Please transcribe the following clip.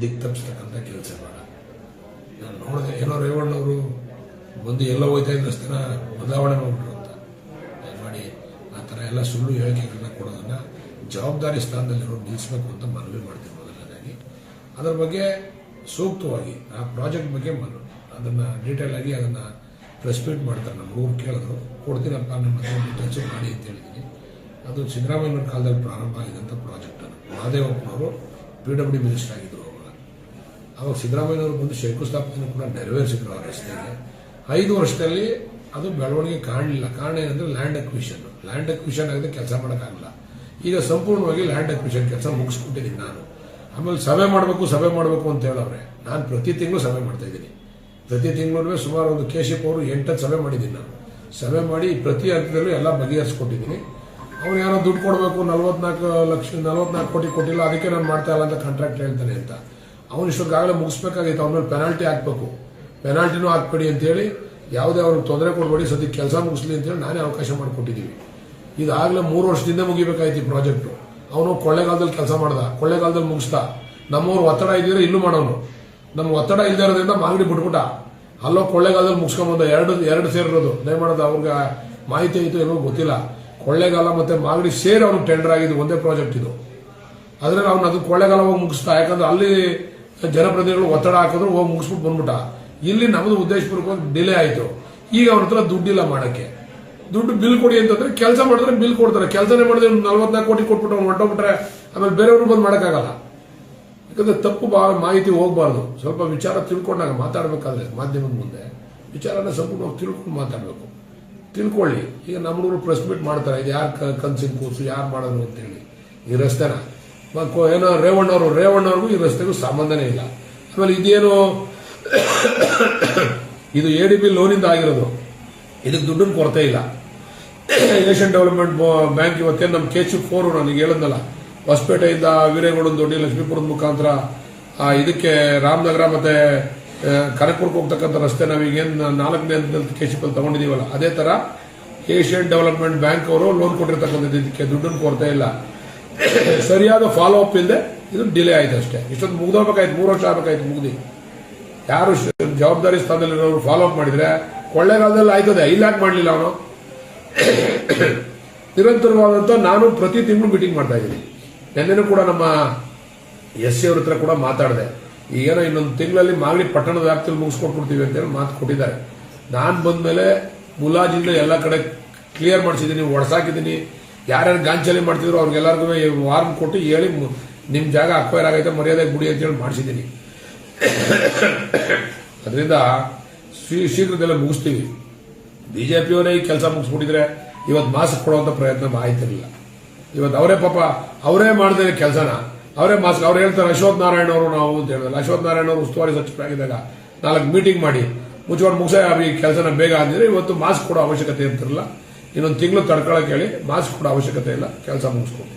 ದಿಕ್ ತಪ್ಪಿಸ್ತಕ್ಕಂಥ ಕೆಲಸ ಬೇಡ. ನಾನು ನೋಡಿದೆ ಏನೋ ರೇವಣ್ಣವರು ಬಂದು ಎಲ್ಲ ಹೋಯ್ತಾ ಇದ್ದ ಸ್ಥಾನ ಬದಲಾವಣೆ ಮಾಡ್ಬಿಟ್ರು ಅಂತ ಮಾಡಿ ಆ ಥರ ಎಲ್ಲ ಸುಳ್ಳು ಹೇಳಿಕೆಗಳನ್ನ ಕೊಡೋದನ್ನ ಜವಾಬ್ದಾರಿ ಸ್ಥಾನದಲ್ಲಿರೋ ನಿಲ್ಲಿಸಬೇಕು ಅಂತ ಮನವಿ ಮಾಡ್ತೀನಿ. ಮೊದಲನೇದಾಗಿ ಅದರ ಬಗ್ಗೆ ಸೂಕ್ತವಾಗಿ ಆ ಪ್ರಾಜೆಕ್ಟ್ ಬಗ್ಗೆ ಅದನ್ನು ಡೀಟೇಲ್ ಆಗಿ ಅದನ್ನು ಪ್ರೆಸ್ ಮೀಟ್ ಮಾಡ್ತಾರೆ. ನಮ್ಮ ಹುಡುಗರು ಕೇಳಿದ್ರು, ಕೊಡ್ತೀನಪ್ಪ ನಿಮ್ಮ ಟಚ್ ಮಾಡಿ ಅಂತ ಹೇಳಿದ್ದೀನಿ. ಅದು ಸಿದ್ದರಾಮಯ್ಯನವ್ರ ಕಾಲದಲ್ಲಿ ಪ್ರಾರಂಭ ಆಗಿದ್ದಂಥ ಪ್ರಾಜೆಕ್ಟ್. ಮಹದೇವಪ್ಪನವರು PWD ಮಿನಿಸ್ಟರ್ ಆಗಿದ್ದರು. ಅವಾಗ ಸಿದ್ದರಾಮಯ್ಯನವರು ಬಂದು ಶಂಕುಸ್ಥಾಪನೆ ಕೂಡ ನೆರವೇರಿಸಿದ್ರು ಆ ರಸ್ತೆಗೆ. 5 ವರ್ಷದಲ್ಲಿ ಅದು ಬೆಳವಣಿಗೆ ಕಾಣಲಿಲ್ಲ. ಕಾರಣ ಏನಂದ್ರೆ ಲ್ಯಾಂಡ್ ಅಕ್ವಿಷನ್ ಆಗಿದೆ, ಕೆಲಸ ಮಾಡೋಕ್ಕಾಗಲ್ಲ. ಈಗ ಸಂಪೂರ್ಣವಾಗಿ ಲ್ಯಾಂಡ್ ಅಕ್ವಿಷನ್ ಕೆಲಸ ಮುಗಿಸ್ಬಿಟ್ಟಿದ್ದೀನಿ ನಾನು. ಆಮೇಲೆ ಸಭೆ ಮಾಡಬೇಕು ಅಂತ ಹೇಳವ್ರೆ. ನಾನು ಪ್ರತಿ ತಿಂಗಳು ಸಭೆ ಮಾಡ್ತಾ ಇದ್ದೀನಿ. ಪ್ರತಿ ತಿಂಗಳು ಸುಮಾರು ಒಂದು KCP ಅವರು 8 ಸಭೆ ಮಾಡಿದ್ದೀನಿ. ನಾನು ಸಭೆ ಮಾಡಿ ಪ್ರತಿ ಹಂತದಲ್ಲೂ ಎಲ್ಲ ಬಗೆಹರಿಸ್ಕೊಟ್ಟಿದ್ದೀನಿ. ಅವ್ರು ಯಾರೋ ದುಡ್ಡು ಕೊಡಬೇಕು 44 ಕೋಟಿ ಕೊಟ್ಟಿಲ್ಲ, ಅದಕ್ಕೆ ನಾನು ಮಾಡ್ತಾ ಇಲ್ಲ ಅಂತ ಕಾಂಟ್ರಾಕ್ಟ್ ಹೇಳ್ತಾನೆ ಅಂತ. ಅವನು ಇಷ್ಟೊತ್ತಾಗಲೇ ಮುಗಿಸ್ಬೇಕಾಗಿತ್ತು. ಅವ್ನ ಮೇಲೆ ಪೆನಾಲ್ಟಿ ಹಾಕಬೇಕು, ಪೆನಾಲ್ಟಿನೂ ಹಾಕ್ಬೇಡಿ ಅಂತೇಳಿ, ಯಾವುದೇ ಅವ್ರಿಗೆ ತೊಂದರೆ ಕೊಡಬೇಡಿ, ಸದ್ಯಕ್ಕೆ ಕೆಲಸ ಮುಗಿಸ್ಲಿ ಅಂತೇಳಿ ನಾನೇ ಅವಕಾಶ ಮಾಡಿಕೊಟ್ಟಿದ್ದೀವಿ. ಇದಾಗಲೇ 3 ವರ್ಷದಿಂದ ಮುಗಿಬೇಕಾಯ್ತು ಈ ಪ್ರಾಜೆಕ್ಟು. ಅವನು ಕೊಳ್ಳೇಗಾಲದಲ್ಲಿ ಕೆಲಸ ಮಾಡ್ದ, ಕೊಳ್ಳೇಗಾಲದಲ್ಲಿ ಮುಗಿಸ್ದ. ನಮ್ಮವ್ರು ಒತ್ತಡ ಇದ್ದಿದ್ರೆ ಇಲ್ಲೂ ಮಾಡೋನು. ನಮ್ಮ ಒತ್ತಡ ಇಲ್ಲದೆ ಇರೋದ್ರಿಂದ ಮಾಗಡಿ ಬಿಟ್ಬಿಟ್ಟ. ಅಲ್ಲೋ ಕೊಳ್ಳೇಗಾಲದಲ್ಲಿ ಮುಗಿಸ್ಕೊಂಬಂದ ಎರಡು ಸೇರಿರೋದು. ದಯಮಾಡೋದು ಅವ್ರಿಗೆ ಮಾಹಿತಿ ಆಯಿತು ಏನೋ ಗೊತ್ತಿಲ್ಲ. ಕೊಳ್ಳೇಗಾಲ ಮತ್ತೆ ಮಾಗಡಿ ಸೇರಿ ಅವ್ನಿಗೆ ಟೆಂಡರ್ ಆಗಿದ್ದು ಒಂದೇ ಪ್ರಾಜೆಕ್ಟ್ ಇದು. ಆದ್ರೆ ಅವ್ನು ಅದು ಕೊಳ್ಳೇಗಾಲ ಹೋಗಿ ಮುಗಿಸ್ತಾ, ಯಾಕಂದ್ರೆ ಅಲ್ಲಿ ಜನಪ್ರತಿನಿಧಿಗಳು ಒತ್ತಡ ಹಾಕಿದ್ರು, ಹೋಗಿ ಮುಗಿಸ್ಬಿಟ್ಟು ಬಂದ್ಬಿಟ್ಟ. ಇಲ್ಲಿ ನಮ್ಮದು ಉದ್ದೇಶಪೂರ್ವಕವಾಗಿ ಡಿಲೇ ಆಯಿತು. ಈಗ ಅವ್ರ ಹತ್ರ ದುಡ್ಡಿಲ್ಲ ಮಾಡಕ್ಕೆ. ದುಡ್ಡು ಬಿಲ್ ಕೊಡಿ ಅಂತಂದ್ರೆ ಕೆಲಸ ಮಾಡಿದ್ರೆ ಬಿಲ್ ಕೊಡ್ತಾರೆ. ಕೆಲಸನೇ ಮಾಡಿದ್ರೆ 44 ಕೋಟಿ ಕೊಟ್ಬಿಟ್ಟು ಅವ್ನು ಹೊಂಟೋಗ್ಬಿಟ್ರೆ ಆಮೇಲೆ ಬೇರೆಯವ್ರು ಬಂದು ಮಾಡೋಕ್ಕಾಗಲ್ಲ. ಯಾಕಂದ್ರೆ ತಪ್ಪು ಮಾಹಿತಿ ಹೋಗಬಾರ್ದು. ಸ್ವಲ್ಪ ವಿಚಾರ ತಿಳ್ಕೊಂಡಾಗ ಮಾತಾಡಬೇಕಾದ್ರೆ ಮಾಧ್ಯಮದ ಮುಂದೆ ವಿಚಾರನ ಸಂಪೂರ್ಣವಾಗಿ ತಿಳ್ಕೊಂಡು ಮಾತಾಡಬೇಕು. ತಿಳ್ಕೊಳ್ಳಿ. ಈಗ ನಮ್ಮ ಹುಡುಗರು ಪ್ರೆಸ್ ಮೀಟ್ ಮಾಡ್ತಾರೆ, ಇದು ಯಾರು ಕನ್ಸಿನ ಕೂಸು, ಯಾರು ಮಾಡೋದು ಅಂತೇಳಿ. ಈ ರಸ್ತೆನ ಏನೋ ರೇವಣ್ಣವ್ರಿಗೂ ಈ ರಸ್ತೆಗೂ ಸಂಬಂಧನೇ ಇಲ್ಲ. ಆಮೇಲೆ ಇದೇನು ಇದು ADB ಲೋನಿಂದ ಆಗಿರೋದು, ಇದಕ್ಕೆ ದುಡ್ಡಿನ ಕೊರತೆ ಇಲ್ಲ. ಏಷ್ಯನ್ ಡೆವಲಪ್ಮೆಂಟ್ ಬ್ಯಾಂಕ್ ಇವತ್ತೇನು ನಮ್ಮ KCP 4 ನನಗೆ ಹೇಳಿದ್ನಲ್ಲ, ಹೊಸಪೇಟೆಯಿಂದ ವೀರೇಗೌಡನ ದೊಡ್ಡಿ ಲಕ್ಷ್ಮೀಪುರದ ಮುಖಾಂತರ ಇದಕ್ಕೆ ರಾಮನಗರ ಮತ್ತೆ ಕನಕಪುರಕ್ಕೆ ಹೋಗ್ತಕ್ಕಂಥ ರಸ್ತೆ ನಾವೀಗೇನು 4ನೇ ಹಂತದಲ್ಲಿ KCP ತಗೊಂಡಿದೀವಲ್ಲ, ಅದೇ ತರ ಏಷ್ಯನ್ ಡೆವಲಪ್ಮೆಂಟ್ ಬ್ಯಾಂಕ್ ಅವರು ಲೋನ್ ಕೊಟ್ಟಿರ್ತಕ್ಕಂಥದ್ದು. ಇದಕ್ಕೆ ದುಡ್ಡಿನ ಕೊರತೆ ಇಲ್ಲ. ಸರಿಯಾದ ಫಾಲೋ ಅಪ್ ಇಲ್ಲದೆ ಇದು ಡಿಲೇ ಆಯ್ತು ಅಷ್ಟೇ. ಇಷ್ಟೊಂದು ಮುಗ್ದೋಗ್ಬೇಕಾಯ್ತು, 3 ವರ್ಷ ಆಗ್ಬೇಕಾಯ್ತು ಮುಗ್ದಿ. ಯಾರು ಜವಾಬ್ದಾರಿ ಸ್ಥಾನದಲ್ಲಿರೋರು ಫಾಲೋ ಅಪ್ ಮಾಡಿದ್ರೆ ಕೊಳ್ಳೇಗಾಲದಲ್ಲಿ ಆಯ್ತದೆ. ಇಲ್ಲ ಯಾಕೆ ಮಾಡಲಿಲ್ಲ ಅವನು? ನಿರಂತರವಾದಂತ ನಾನು ಪ್ರತಿ ತಿಂಗಳು ಮೀಟಿಂಗ್ ಮಾಡ್ತಾ ಇದ್ದೀನಿ. ನಿನ್ನೆನೂ ಕೂಡ ನಮ್ಮ SC ಅವ್ರ ಹತ್ರ ಕೂಡ ಮಾತಾಡಿದೆ. ಈಗೇನೋ ಇನ್ನೊಂದು ತಿಂಗಳಲ್ಲಿ ಮಾಗಡಿ ಪಟ್ಟಣದ ವ್ಯಾಪ್ತಿಯಲ್ಲಿ ಮುಗಿಸ್ಕೊಟ್ಬಿಡ್ತೀವಿ ಅಂತೇಳಿ ಮಾತು ಕೊಟ್ಟಿದ್ದಾರೆ. ನಾನು ಬಂದ್ಮೇಲೆ ಮುಲಾಜಿಂದ ಎಲ್ಲ ಕಡೆ ಕ್ಲಿಯರ್ ಮಾಡಿಸಿದ್ದೀನಿ, ಒಡಸಾಕಿದ್ದೀನಿ. ಯಾರ್ಯಾರು ಗಾಂಚಲಿ ಮಾಡ್ತಿದ್ರು ಅವ್ರಿಗೆಲ್ಲರಿಗೂ ವಾರ್ನ್ ಕೊಟ್ಟು ಹೇಳಿ ನಿಮ್ ಜಾಗ ಅಕ್ವೈರ್ ಆಗೈತೆ, ಮರ್ಯಾದೆ ಗುಡಿ ಅಂತೇಳಿ ಮಾಡಿಸಿದ್ದೀನಿ. ಅದರಿಂದ ಶೀಘ್ರದಲ್ಲೇ ಮುಗಿಸ್ತೀವಿ. ಬಿಜೆಪಿಯವರೇ ಈ ಕೆಲಸ ಮುಗಿಸ್ಬಿಟ್ಟಿದ್ರೆ ಇವತ್ತು ಮಾಸ್ಕ್ ಕೊಡುವಂತ ಪ್ರಯತ್ನ ಆಯ್ತಿರಲಿಲ್ಲ. ಇವತ್ತು ಅವರೇ ಪಾಪ ಅವರೇ ಮಾಡಿದ್ರೆ ಕೆಲಸನ ಅವರೇ ಮಾಸ್ಕ್ ಅವ್ರು ಹೇಳ್ತಾರೆ. ಅಶ್ವಥ್ ನಾರಾಯಣ ಅವರು ನಾವು ಅಂತ ಹೇಳಿದ್ರೆ ಅಶ್ವಥ್ ನಾರಾಯಣ ಅವರು ಉಸ್ತುವಾರಿ ಸಚಿವರಾಗಿದ್ದಾಗ 4 ಮೀಟಿಂಗ್ ಮಾಡಿ ಮುಚ್ಚಿಕೊಂಡು ಮುಗಿಸ ಈ ಕೆಲಸನ ಬೇಗ ಆಗಿದ್ರೆ ಇವತ್ತು ಮಾಸ್ಕ್ ಕೊಡೋ ಅವಶ್ಯಕತೆ ಇರ್ತಿರಲಿಲ್ಲ. ಇನ್ನೊಂದು ತಿಂಗಳು ತಡ್ಕೊಳಕ್ಕೆ ಹೇಳಿ ಮಾಸ್ಕ್ ಕೊಡೋ ಅವಶ್ಯಕತೆ ಇಲ್ಲ, ಕೆಲಸ ಮುಗಿಸ್ಕೊಂಡು